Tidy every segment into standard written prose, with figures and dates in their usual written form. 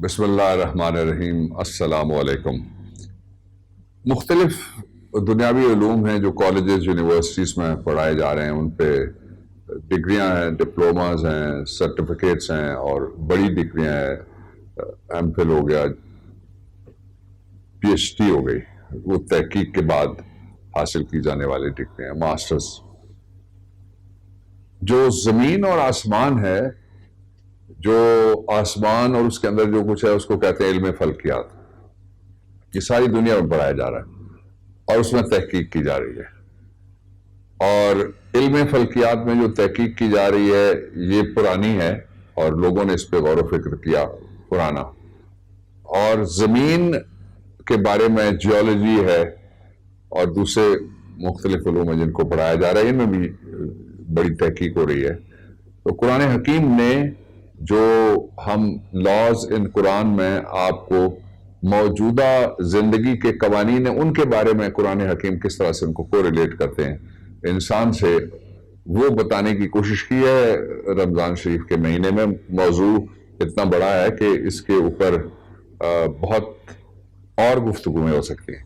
بسم اللہ الرحمن الرحیم۔ السلام علیکم۔ مختلف دنیاوی علوم ہیں جو کالجز یونیورسٹیز میں پڑھائے جا رہے ہیں، ان پہ ڈگریاں ہیں، ڈپلوماز ہیں، سرٹیفکیٹس ہیں اور بڑی ڈگریاں ہیں، ایم فل ہو گیا، پی ایچ ڈی ہو گئی، وہ تحقیق کے بعد حاصل کی جانے والی ڈگریاں، ماسٹرز۔ جو زمین اور آسمان ہے، جو آسمان اور اس کے اندر جو کچھ ہے اس کو کہتے ہیں علم فلکیات۔ یہ ساری دنیا میں پڑھایا جا رہا ہے اور اس میں تحقیق کی جا رہی ہے، اور علم فلکیات میں جو تحقیق کی جا رہی ہے یہ پرانی ہے اور لوگوں نے اس پہ غور و فکر کیا پرانا۔ اور زمین کے بارے میں جیولوجی ہے اور دوسرے مختلف علوم ہیں جن کو پڑھایا جا رہا ہے، ان میں بھی بڑی تحقیق ہو رہی ہے۔ تو قرآن حکیم نے جو ہم لاز ان قرآن میں آپ کو موجودہ زندگی کے قوانین ہیں ان کے بارے میں قرآن حکیم کس طرح سے ان کو کوریلیٹ کرتے ہیں انسان سے، وہ بتانے کی کوشش کی ہے رمضان شریف کے مہینے میں۔ موضوع اتنا بڑا ہے کہ اس کے اوپر بہت اور گفتگویں ہو سکتی ہیں،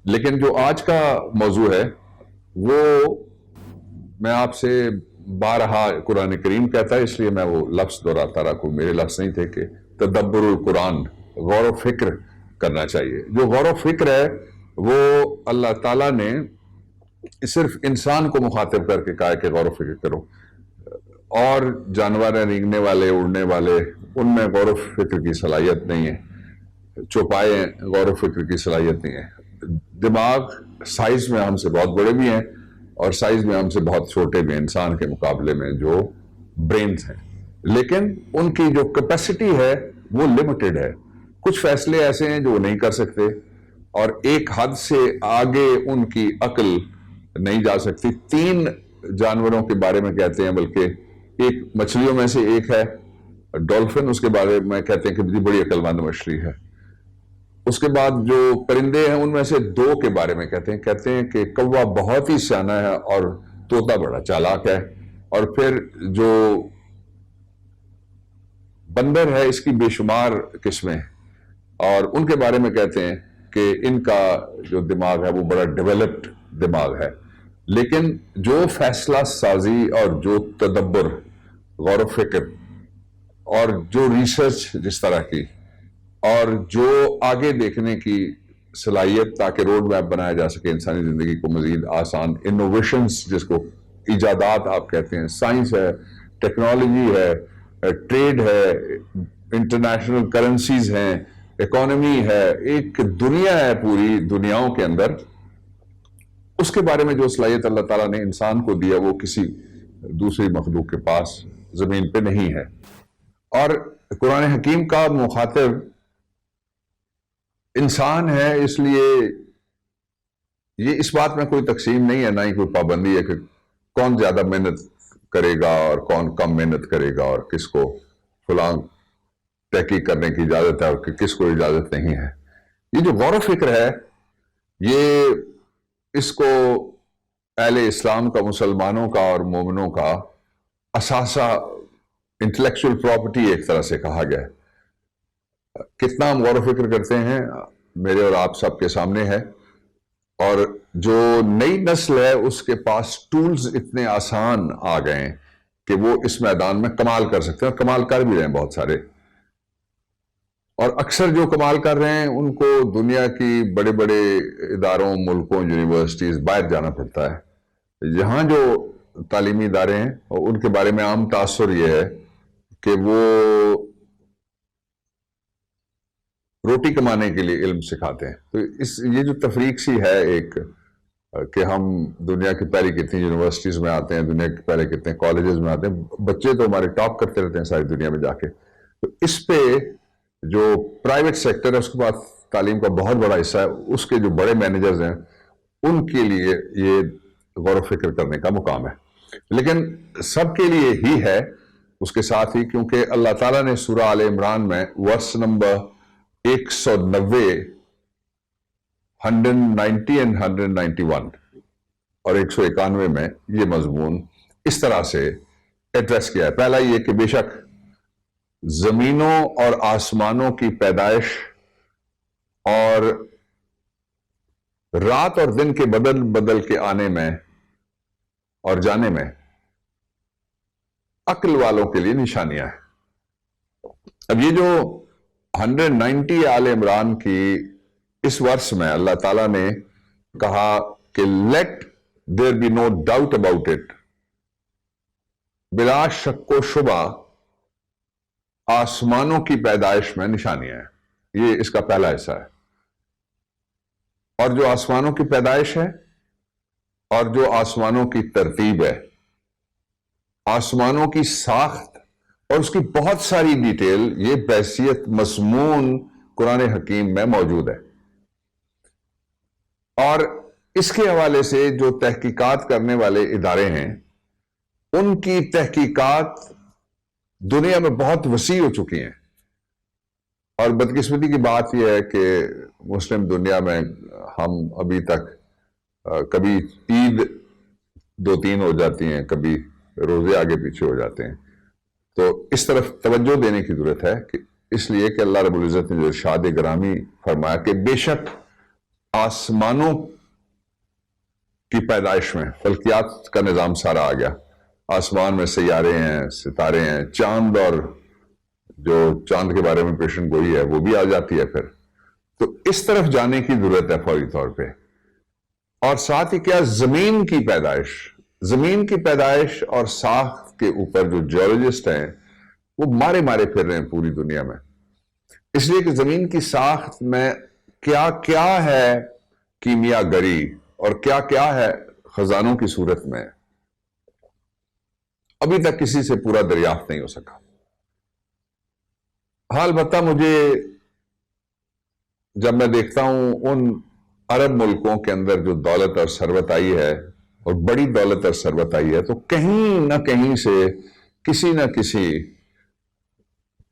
لیکن جو آج کا موضوع ہے وہ میں آپ سے بارہا قرآن کریم کہتا ہے، اس لیے میں وہ لفظ دہراتا رہا، کوئی میرے لفظ نہیں تھے، کہ تدبر القرآن، غور و فکر کرنا چاہیے۔ جو غور و فکر ہے وہ اللہ تعالیٰ نے صرف انسان کو مخاطب کر کے کہا ہے کہ غور و فکر کرو، اور جانور ہیں، رینگنے والے، اڑنے والے، ان میں غور و فکر کی صلاحیت نہیں ہے، چوپائے ہیں، غور و فکر کی صلاحیت نہیں ہے۔ دماغ سائز میں ہم سے بہت بڑے بھی ہیں اور سائز میں ہم سے بہت چھوٹے بھی ہیں انسان کے مقابلے میں جو برینز ہیں، لیکن ان کی جو کیپیسٹی ہے وہ لمیٹڈ ہے۔ کچھ فیصلے ایسے ہیں جو وہ نہیں کر سکتے، اور ایک حد سے آگے ان کی عقل نہیں جا سکتی۔ تین جانوروں کے بارے میں کہتے ہیں، بلکہ ایک مچھلیوں میں سے ایک ہے ڈولفن، اس کے بارے میں کہتے ہیں کہ بڑی عقل مند مچھلی ہے۔ اس کے بعد جو پرندے ہیں ان میں سے دو کے بارے میں کہتے ہیں کہ کوا بہت ہی سیانہ ہے اور طوطا بڑا چالاک ہے، اور پھر جو بندر ہے اس کی بے شمار قسمیں، اور ان کے بارے میں کہتے ہیں کہ ان کا جو دماغ ہے وہ بڑا ڈیولپڈ دماغ ہے۔ لیکن جو فیصلہ سازی اور جو تدبر، غور و فکر اور جو ریسرچ جس طرح کی، اور جو آگے دیکھنے کی صلاحیت تاکہ روڈ میپ بنایا جا سکے انسانی زندگی کو مزید آسان، انوویشنز جس کو ایجادات آپ کہتے ہیں، سائنس ہے، ٹیکنالوجی ہے، ٹریڈ ہے، انٹرنیشنل کرنسیز ہیں، اکانومی ہے، ایک دنیا ہے پوری دنیاؤں کے اندر، اس کے بارے میں جو صلاحیت اللہ تعالیٰ نے انسان کو دیا وہ کسی دوسری مخلوق کے پاس زمین پہ نہیں ہے۔ اور قرآن حکیم کا مخاطب انسان ہے، اس لیے یہ اس بات میں کوئی تقسیم نہیں ہے، نہ ہی کوئی پابندی ہے کہ کون زیادہ محنت کرے گا اور کون کم محنت کرے گا، اور کس کو فلاں تحقیق کرنے کی اجازت ہے اور کس کو اجازت نہیں ہے۔ یہ جو غور و فکر ہے یہ اس کو اہل اسلام کا، مسلمانوں کا اور مومنوں کا اثاثہ، انٹلیکچوئل پراپرٹی ایک طرح سے کہا گیا ہے۔ کتنا ہم غور و فکر کرتے ہیں میرے اور آپ سب کے سامنے ہے، اور جو نئی نسل ہے اس کے پاس ٹولز اتنے آسان آ گئے ہیں کہ وہ اس میدان میں کمال کر سکتے ہیں، اور کمال کر بھی رہے ہیں بہت سارے۔ اور اکثر جو کمال کر رہے ہیں ان کو دنیا کی بڑے بڑے اداروں، ملکوں، یونیورسٹیز باہر جانا پڑتا ہے۔ یہاں جو تعلیمی ادارے ہیں ان کے بارے میں عام تاثر یہ ہے کہ وہ روٹی کمانے کے لیے علم سکھاتے ہیں۔ تو یہ جو تفریق سی ہے ایک، کہ ہم دنیا کی پہلے کتنی یونیورسٹیز میں آتے ہیں، دنیا کے پہلے کتنے کالجز میں آتے ہیں، بچے تو ہمارے ٹاپ کرتے رہتے ہیں ساری دنیا میں جا کے۔ تو اس پہ جو پرائیویٹ سیکٹر ہے اس کے بعد تعلیم کا بہت بڑا حصہ ہے، اس کے جو بڑے مینیجرز ہیں ان کے لیے یہ غور و فکر کرنے کا مقام ہے، لیکن سب کے لیے ہی ہے اس کے ساتھ ہی، کیونکہ اللہ تعالیٰ نے سورہ آل عمران میں ورس نمبر 190، 190 and 191 اور 191 میں یہ مضمون اس طرح سے ایڈریس کیا ہے۔ پہلا یہ کہ بے شک زمینوں اور آسمانوں کی پیدائش اور رات اور دن کے بدل بدل کے آنے میں اور جانے میں عقل والوں کے لیے نشانیاں ہیں۔ اب یہ جو 190 آل عمران کی اس ورس میں اللہ تعالیٰ نے کہا کہ let there be no doubt about it, بلا شک و شبہ آسمانوں کی پیدائش میں نشانیاں ہیں، یہ اس کا پہلا حصہ ہے۔ اور جو آسمانوں کی پیدائش ہے اور جو آسمانوں کی ترتیب ہے، آسمانوں کی ساخت اور اس کی بہت ساری ڈیٹیل، یہ بحیثیت مضمون قرآن حکیم میں موجود ہے۔ اور اس کے حوالے سے جو تحقیقات کرنے والے ادارے ہیں، ان کی تحقیقات دنیا میں بہت وسیع ہو چکی ہیں۔ اور بدقسمتی کی بات یہ ہے کہ مسلم دنیا میں ہم ابھی تک کبھی عید 2-3 ہو جاتی ہیں، کبھی روزے آگے پیچھے ہو جاتے ہیں۔ تو اس طرف توجہ دینے کی ضرورت ہے، کہ اس لیے کہ اللہ رب العزت نے جو ارشاد گرامی فرمایا کہ بے شک آسمانوں کی پیدائش میں فلکیات کا نظام سارا آ گیا، آسمان میں سیارے ہیں، ستارے ہیں، چاند، اور جو چاند کے بارے میں پیشن گوئی ہے وہ بھی آ جاتی ہے پھر۔ تو اس طرف جانے کی ضرورت ہے فوری طور پہ۔ اور ساتھ ہی کیا زمین کی پیدائش، زمین کی پیدائش اور ساخت کے اوپر جو جیولوجسٹ ہیں وہ مارے مارے پھر رہے ہیں پوری دنیا میں، اس لیے کہ زمین کی ساخت میں کیا کیا ہے کیمیا گری اور کیا کیا ہے خزانوں کی صورت میں، ابھی تک کسی سے پورا دریافت نہیں ہو سکا۔ حال البتہ مجھے جب میں دیکھتا ہوں ان عرب ملکوں کے اندر جو دولت اور ثروت آئی ہے، اور بڑی دولت اور ثروت آئی ہے، تو کہیں نہ کہیں سے کسی نہ کسی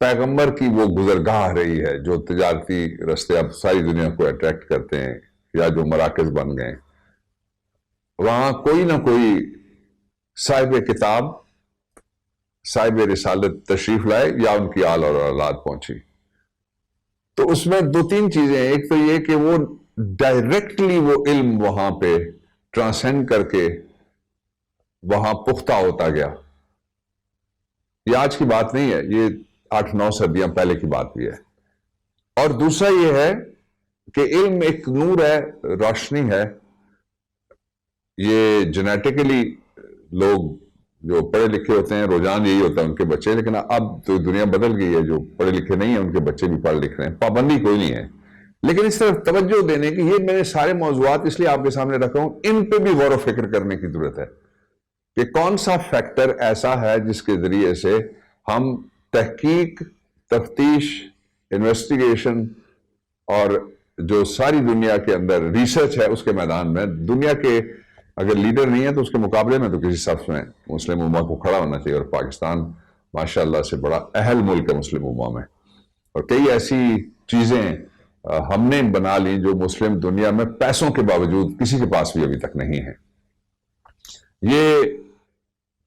پیغمبر کی وہ گزرگاہ رہی ہے، جو تجارتی رستے اب ساری دنیا کو اٹریکٹ کرتے ہیں یا جو مراکز بن گئے، وہاں کوئی نہ کوئی صاحب کتاب، صاحب رسالت تشریف لائے یا ان کی آل اور اولاد پہنچی۔ تو اس میں 2-3 چیزیں ہیں۔ ایک تو یہ کہ وہ ڈائریکٹلی وہ علم وہاں پہ ٹرانسینڈ کر کے وہاں پختہ ہوتا گیا۔ یہ آج کی بات نہیں ہے، یہ 8-9 صدیاں پہلے کی بات بھی ہے۔ اور دوسرا یہ ہے کہ علم ایک نور ہے، روشنی ہے۔ یہ جینیٹیکلی لوگ جو پڑھے لکھے ہوتے ہیں، رجحان یہی ہوتا ہے ان کے بچے، لیکن اب تو دنیا بدل گئی ہے، جو پڑھے لکھے نہیں ہیں ان کے بچے بھی پڑھ لکھ رہے ہیں، پابندی کوئی نہیں ہے۔ لیکن اس طرف توجہ دینے کی، یہ میں نے سارے موضوعات اس لیے آپ کے سامنے رکھا ہوں، ان پہ بھی غور و فکر کرنے کی ضرورت ہے کہ کون سا فیکٹر ایسا ہے جس کے ذریعے سے ہم تحقیق، تفتیش، انویسٹیگیشن اور جو ساری دنیا کے اندر ریسرچ ہے اس کے میدان میں دنیا کے اگر لیڈر نہیں ہے تو اس کے مقابلے میں تو کسی صف میں مسلم امہ کو کھڑا ہونا چاہیے۔ اور پاکستان ماشاءاللہ سے بڑا اہل ملک ہے مسلم امہ میں، اور کئی ایسی چیزیں ہم نے بنا لی جو مسلم دنیا میں پیسوں کے باوجود کسی کے پاس بھی ابھی تک نہیں ہے۔ یہ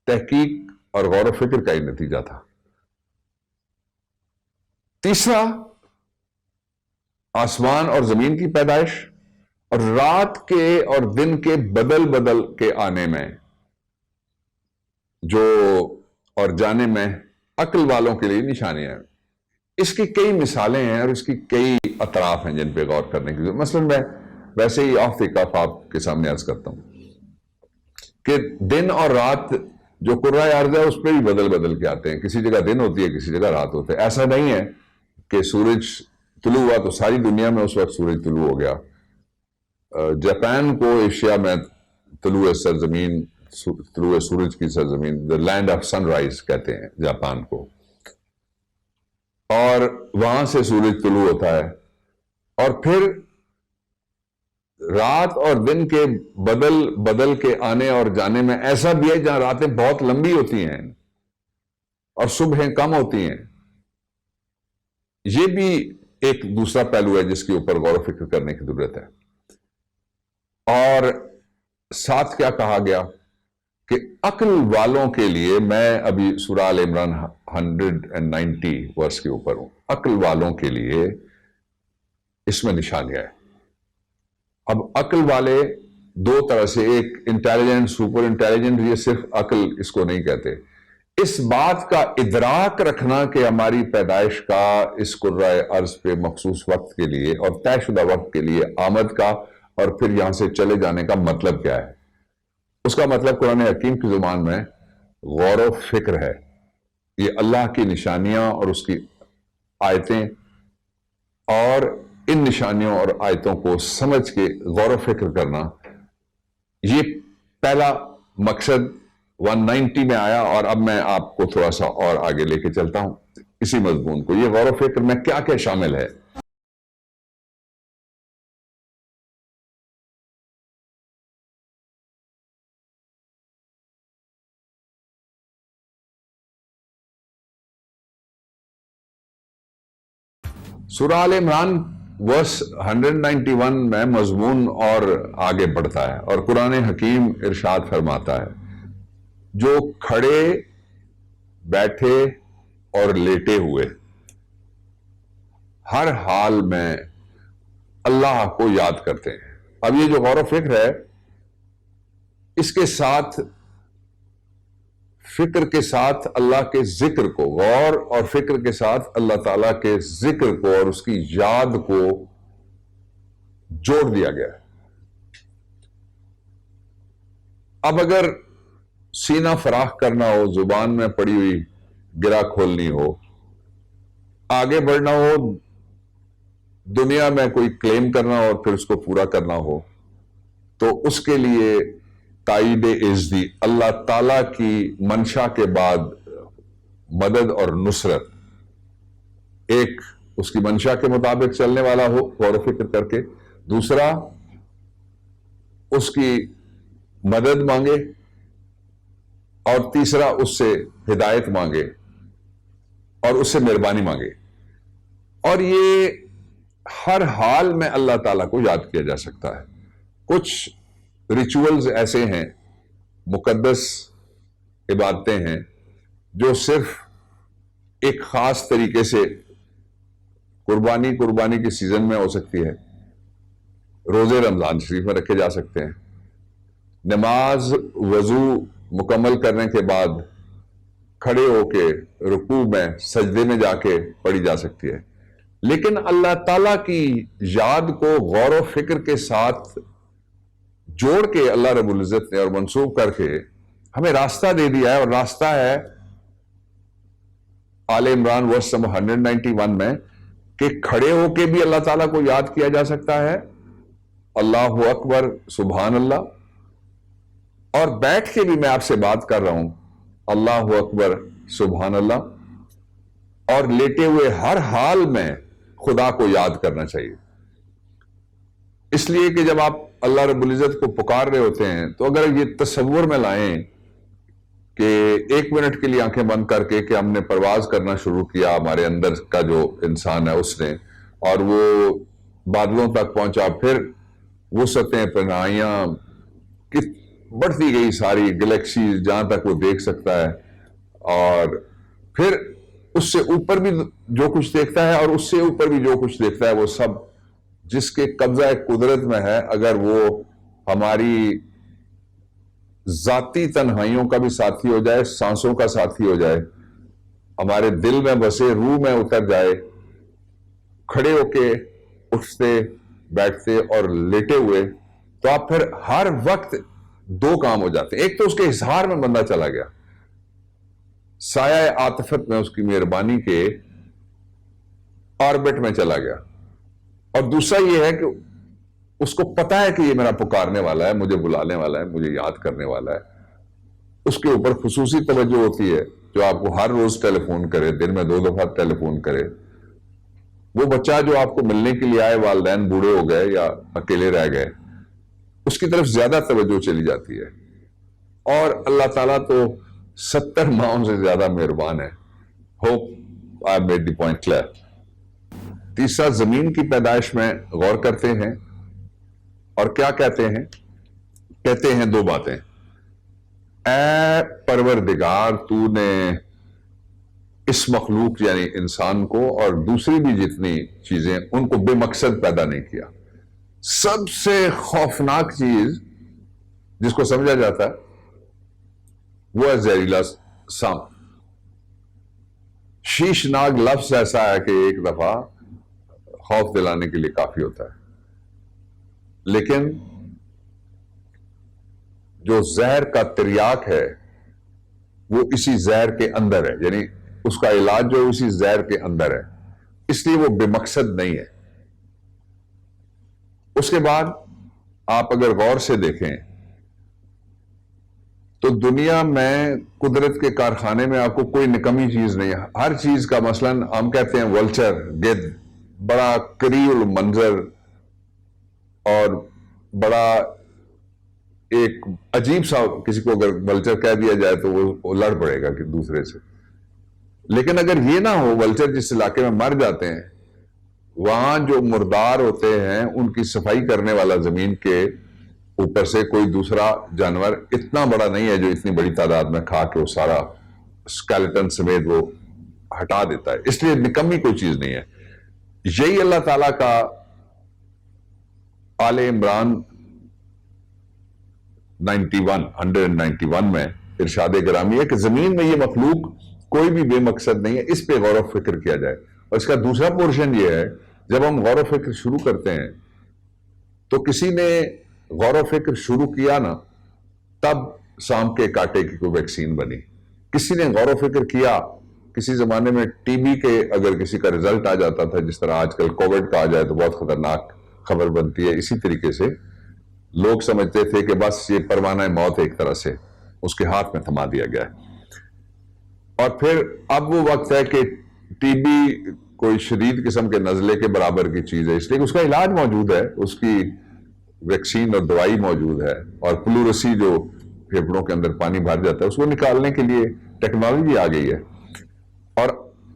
تحقیق اور غور و فکر کا ہی نتیجہ تھا۔ تیسرا، آسمان اور زمین کی پیدائش اور رات کے اور دن کے بدل بدل کے آنے میں جو اور جانے میں عقل والوں کے لیے نشانیاں ہیں۔ اس کی کئی مثالیں ہیں اور اس کی کئی اطراف ہیں جن پہ غور کرنے کی ضرورت۔ مثلا میں ویسے ہی آف دی کف آپ کے سامنے عرض کرتا ہوں کہ دن اور رات جو قرۂ ارض ہے اس پہ بھی بدل بدل کے آتے ہیں، کسی جگہ دن ہوتی ہے، کسی جگہ رات ہوتے ہے۔ ایسا نہیں ہے کہ سورج طلوع ہوا تو ساری دنیا میں اس وقت سورج طلوع ہو گیا۔ جاپان کو ایشیا میں طلوع سرزمین، طلوع سورج کی سرزمین، دا لینڈ آف سن رائز کہتے ہیں جاپان کو، اور وہاں سے سورج طلوع ہوتا ہے۔ اور پھر رات اور دن کے بدل بدل کے آنے اور جانے میں ایسا بھی ہے جہاں راتیں بہت لمبی ہوتی ہیں اور صبحیں کم ہوتی ہیں۔ یہ بھی ایک دوسرا پہلو ہے جس کے اوپر غور و فکر کرنے کی ضرورت ہے۔ اور ساتھ کیا کہا گیا کہ عقل والوں کے لیے، میں ابھی سورہ آل عمران 190 ورس کے اوپر ہوں، عقل والوں کے لیے اس میں نشانیاں ہیں۔ اب عقل والے دو طرح سے، ایک انٹیلیجنٹ، سپر انٹیلیجنٹ، یہ صرف عقل اس کو نہیں کہتے، اس بات کا ادراک رکھنا کہ ہماری پیدائش کا اس کرۂ ارض پہ مخصوص وقت کے لیے اور طے شدہ وقت کے لیے آمد کا اور پھر یہاں سے چلے جانے کا مطلب کیا ہے، اس کا مطلب قرآن حکیم کی زبان میں غور و فکر ہے۔ یہ اللہ کی نشانیاں اور اس کی آیتیں، اور ان نشانیوں اور آیتوں کو سمجھ کے غور و فکر کرنا، یہ پہلا مقصد 190 میں آیا، اور اب میں آپ کو تھوڑا سا اور آگے لے کے چلتا ہوں اسی مضمون کو۔ یہ غور و فکر میں کیا کیا شامل ہے؟ سورہ آل عمران ورس 191 میں مضمون اور آگے بڑھتا ہے، اور قرآن حکیم ارشاد فرماتا ہے، جو کھڑے، بیٹھے اور لیٹے ہوئے ہر حال میں اللہ کو یاد کرتے ہیں۔ اب یہ جو غور و فکر ہے، اس کے ساتھ، فکر کے ساتھ اللہ کے ذکر کو، غور اور فکر کے ساتھ اللہ تعالیٰ کے ذکر کو اور اس کی یاد کو جوڑ دیا گیا ہے۔ اب اگر سینہ فراخ کرنا ہو، زبان میں پڑی ہوئی گرہ کھولنی ہو، آگے بڑھنا ہو، دنیا میں کوئی کلیم کرنا ہو اور پھر اس کو پورا کرنا ہو، تو اس کے لیے تائید عزدی، اللہ تعالیٰ کی منشا کے بعد مدد اور نصرت، ایک اس کی منشا کے مطابق چلنے والا ہو غور و فکر کر کے، دوسرا اس کی مدد مانگے، اور تیسرا اس سے ہدایت مانگے اور اس سے مہربانی مانگے۔ اور یہ ہر حال میں اللہ تعالیٰ کو یاد کیا جا سکتا ہے۔ کچھ ریچولز ایسے ہیں، مقدس عبادتیں ہیں، جو صرف ایک خاص طریقے سے قربانی کے سیزن میں ہو سکتی ہے، روزے رمضان شریف میں رکھے جا سکتے ہیں، نماز وضو مکمل کرنے کے بعد کھڑے ہو کے رکوع میں، سجدے میں جا کے پڑھی جا سکتی ہے، لیکن اللہ تعالیٰ کی یاد کو غور و فکر کے ساتھ جوڑ کے اللہ رب العزت نے اور منسوب کر کے ہمیں راستہ دے دیا ہے، اور راستہ ہے آل عمران ورس 191 میں، کہ کھڑے ہو کے بھی اللہ تعالیٰ کو یاد کیا جا سکتا ہے، اللہ اکبر سبحان اللہ، اور بیٹھ کے بھی میں آپ سے بات کر رہا ہوں، اللہ اکبر سبحان اللہ، اور لیٹے ہوئے ہر حال میں خدا کو یاد کرنا چاہیے۔ اس لیے کہ جب آپ اللہ رب العزت کو پکار رہے ہوتے ہیں، تو اگر یہ تصور میں لائیں کہ 1 منٹ کے لیے آنکھیں بند کر کے کہ ہم نے پرواز کرنا شروع کیا، ہمارے اندر کا جو انسان ہے اس نے، اور وہ بادلوں تک پہنچا، پھر وسعتیں، پناہیاں بڑھتی گئی، ساری گلیکسی جہاں تک وہ دیکھ سکتا ہے، اور پھر اس سے اوپر بھی جو کچھ دیکھتا ہے اور اس سے اوپر بھی جو کچھ دیکھتا ہے، وہ سب جس کے قبضہ قدرت میں ہے، اگر وہ ہماری ذاتی تنہائیوں کا بھی ساتھی ہو جائے، سانسوں کا ساتھی ہو جائے، ہمارے دل میں بسے، روح میں اتر جائے، کھڑے ہو کے، اٹھتے، بیٹھتے اور لیٹے ہوئے، تو آپ پھر ہر وقت 2 کام ہو جاتے ہیں۔ ایک تو اس کے اظہار میں بندہ چلا گیا، سایہ عاطفت میں اس کی مہربانی کے آربٹ میں چلا گیا، اور دوسرا یہ ہے کہ اس کو پتا ہے کہ یہ میرا پکارنے والا ہے، مجھے بلانے والا ہے، مجھے یاد کرنے والا ہے، اس کے اوپر خصوصی توجہ ہوتی ہے، جو آپ کو ہر روز ٹیلی فون کرے، دن میں 2 دفعہ ٹیلی فون کرے، وہ بچہ جو آپ کو ملنے کے لیے آئے، والدین بوڑھے ہو گئے یا اکیلے رہ گئے، اس کی طرف زیادہ توجہ چلی جاتی ہے، اور اللہ تعالیٰ تو 70 ماہوں سے زیادہ مہربان ہے۔ Hope I made the point clear. تیسرا، زمین کی پیدائش میں غور کرتے ہیں، اور کیا کہتے ہیں؟ کہتے ہیں 2 باتیں۔ اے پروردگار تو نے اس مخلوق یعنی انسان کو اور دوسری بھی جتنی چیزیں ان کو بے مقصد پیدا نہیں کیا. سب سے خوفناک چیز جس کو سمجھا جاتا ہے وہ ہے زہریلا سانپ. شیشناک لفظ ایسا ہے کہ ایک دفعہ خوف دلانے کے لیے کافی ہوتا ہے، لیکن جو زہر کا تریاک ہے وہ اسی زہر کے اندر ہے، یعنی اس کا علاج جو اسی زہر کے اندر ہے، اس لیے وہ بے مقصد نہیں ہے. اس کے بعد آپ اگر غور سے دیکھیں تو دنیا میں قدرت کے کارخانے میں آپ کو کوئی نکمی چیز نہیں ہے. ہر چیز کا مثلا ہم کہتے ہیں ولچر، گدھ، بڑا قریب المنظر اور بڑا ایک عجیب سا، کسی کو اگر ولچر کہہ دیا جائے تو وہ لڑ پڑے گا کہ دوسرے سے. لیکن اگر یہ نہ ہو، ولچر جس علاقے میں مر جاتے ہیں وہاں جو مردار ہوتے ہیں ان کی صفائی کرنے والا زمین کے اوپر سے کوئی دوسرا جانور اتنا بڑا نہیں ہے جو اتنی بڑی تعداد میں کھا کے وہ سارا اسکیلٹن سمیت وہ ہٹا دیتا ہے. اس لیے نکمی کوئی چیز نہیں ہے. یہی اللہ تعالیٰ کا آل عمران 191 میں ارشاد گرامی ہے کہ زمین میں یہ مخلوق کوئی بھی بے مقصد نہیں ہے، اس پہ غور و فکر کیا جائے. اور اس کا دوسرا پورشن یہ ہے، جب ہم غور و فکر شروع کرتے ہیں تو کسی نے غور و فکر شروع کیا نا تب سانپ کے کاٹے کی کوئی ویکسین بنی. کسی نے غور و فکر کیا، کسی زمانے میں ٹی بی کے اگر کسی کا رزلٹ آ جاتا تھا، جس طرح آج کل کووڈ کا آ جائے تو بہت خطرناک خبر بنتی ہے، اسی طریقے سے لوگ سمجھتے تھے کہ بس یہ پروانہ موت ایک طرح سے اس کے ہاتھ میں تھما دیا گیا ہے. اور پھر اب وہ وقت ہے کہ ٹی بی کوئی شدید قسم کے نزلے کے برابر کی چیز ہے، اس لیے اس کا علاج موجود ہے، اس کی ویکسین اور دوائی موجود ہے. اور پلورسی جو پھیپھڑوں کے اندر پانی بھر جاتا ہے اس کو نکالنے کے لیے ٹیکنالوجی آ گئی ہے. اور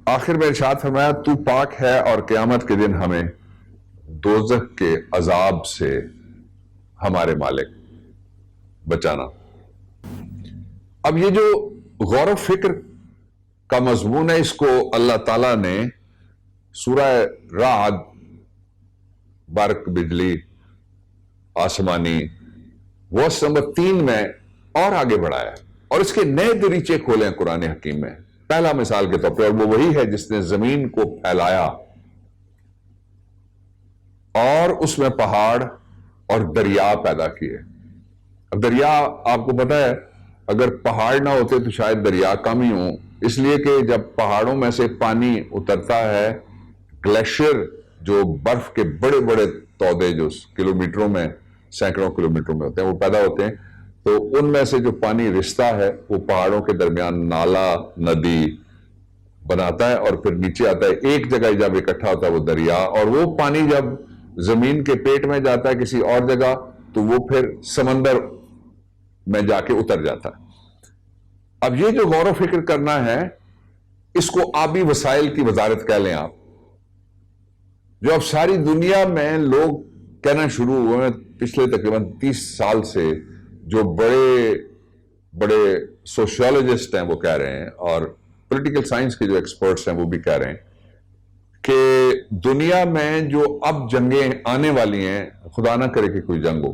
آخر میں ارشاد فرمایا تو پاک ہے اور قیامت کے دن ہمیں دوزخ کے عذاب سے ہمارے مالک بچانا. اب یہ جو غور و فکر کا مضمون ہے اس کو اللہ تعالیٰ نے سورہ رعد، برق، بجلی، آسمانی، ورس نمبر 3 میں اور آگے بڑھایا اور اس کے نئے دریچے کھولے ہیں قرآن حکیم میں. پہلا مثال کے طور پہ، اور وہ وہی ہے جس نے زمین کو پھیلایا اور اس میں پہاڑ اور دریا پیدا کیے. اب دریا آپ کو پتا ہے اگر پہاڑ نہ ہوتے تو شاید دریا کم ہی ہوں، اس لیے کہ جب پہاڑوں میں سے پانی اترتا ہے، گلیشیئر جو برف کے بڑے بڑے تودے جو کلومیٹروں میں، سینکڑوں کلومیٹروں میں ہوتے ہیں وہ پیدا ہوتے ہیں، تو ان میں سے جو پانی رستا ہے وہ پہاڑوں کے درمیان نالا، ندی بناتا ہے اور پھر نیچے آتا ہے. ایک جگہ جب اکٹھا ہوتا ہے وہ دریا، اور وہ پانی جب زمین کے پیٹ میں جاتا ہے کسی اور جگہ تو وہ پھر سمندر میں جا کے اتر جاتا ہے. اب یہ جو غور و فکر کرنا ہے اس کو آبی وسائل کی وزارت کہہ لیں آپ، جو اب ساری دنیا میں لوگ کہنا شروع ہوئے ہیں پچھلے تقریباً 30 سال سے. جو بڑے بڑے سوشیولوجسٹ ہیں وہ کہہ رہے ہیں اور پولیٹیکل سائنس کے جو ایکسپرٹس ہیں وہ بھی کہہ رہے ہیں کہ دنیا میں جو اب جنگیں آنے والی ہیں، خدا نہ کرے کہ کوئی جنگ ہو،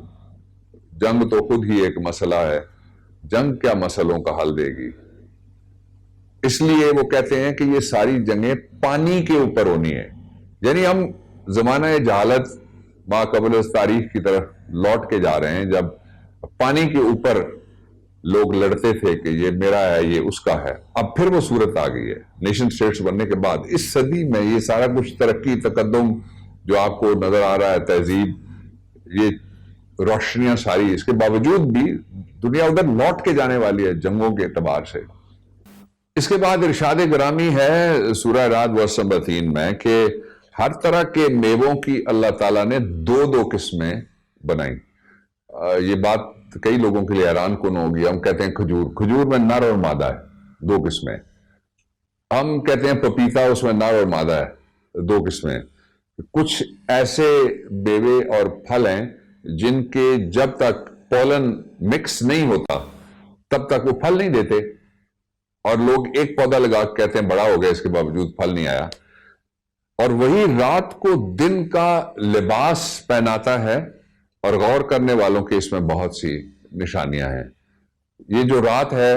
جنگ تو خود ہی ایک مسئلہ ہے، جنگ کیا مسئلوں کا حل دے گی. اس لیے وہ کہتے ہیں کہ یہ ساری جنگیں پانی کے اوپر ہونی ہیں. یعنی ہم زمانہ جہالت ما قبل تاریخ کی طرف لوٹ کے جا رہے ہیں، جب پانی کے اوپر لوگ لڑتے تھے کہ یہ میرا ہے یہ اس کا ہے. اب پھر وہ صورت آ گئی ہے نیشن سٹیٹس بننے کے بعد. اس صدی میں یہ سارا کچھ ترقی، تقدم جو آپ کو نظر آ رہا ہے، تہذیب، یہ روشنیاں ساری، اس کے باوجود بھی دنیا ادھر لوٹ کے جانے والی ہے جنگوں کے اعتبار سے. اس کے بعد ارشاد گرامی ہے سورہ رعد ورس نمبر 3 میں کہ ہر طرح کے میووں کی اللہ تعالیٰ نے 2 قسمیں بنائی. یہ بات کئی لوگوں کے لیے حیران کن ہوگی. ہم کہتے ہیں کھجور میں نر اور مادہ ہے 2 قسمیں. ہم کہتے ہیں پپیتا، اس میں نر اور مادہ ہے 2 قسمیں. کچھ ایسے بیوے اور پھل ہیں جن کے جب تک پولن مکس نہیں ہوتا تب تک وہ پھل نہیں دیتے، اور لوگ ایک پودا لگا کے کہتے ہیں بڑا ہو گیا، اس کے باوجود پھل نہیں آیا۔ اور وہی رات کو دن کا لباس پہناتا ہے، اور غور کرنے والوں کے اس میں بہت سی نشانیاں ہیں۔ یہ جو رات ہے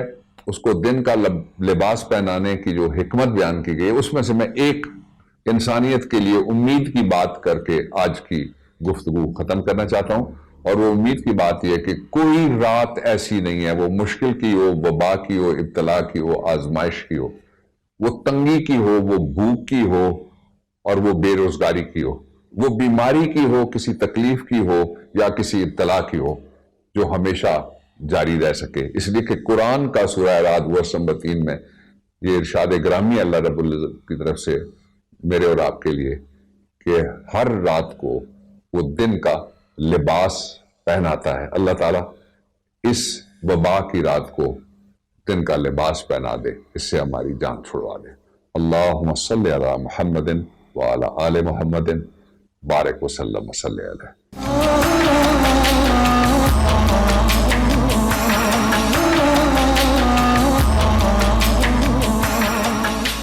اس کو دن کا لباس پہنانے کی جو حکمت بیان کی گئی، اس میں سے میں ایک انسانیت کے لیے امید کی بات کر کے آج کی گفتگو ختم کرنا چاہتا ہوں، اور وہ امید کی بات یہ کہ کوئی رات ایسی نہیں ہے، وہ مشکل کی ہو، وبا کی ہو، ابتلا کی ہو، آزمائش کی ہو، وہ تنگی کی ہو، وہ بھوک کی ہو، اور وہ بے روزگاری کی ہو، وہ بیماری کی ہو، کسی تکلیف کی ہو، یا کسی ابتلا کی ہو، جو ہمیشہ جاری رہ سکے۔ اس لیے کہ قرآن کا سورہ رعد ورس نمبر 3 میں یہ ارشاد گرامی اللہ رب العزت کی طرف سے میرے اور آپ کے لیے کہ ہر رات کو وہ دن کا لباس پہناتا ہے۔ اللہ تعالیٰ اس وبا کی رات کو دن کا لباس پہنا دے، اس سے ہماری جان چھڑوا دے۔ اللہم صلی علی محمد وعلی آل محمد بارک وسلم وصلی علیہ۔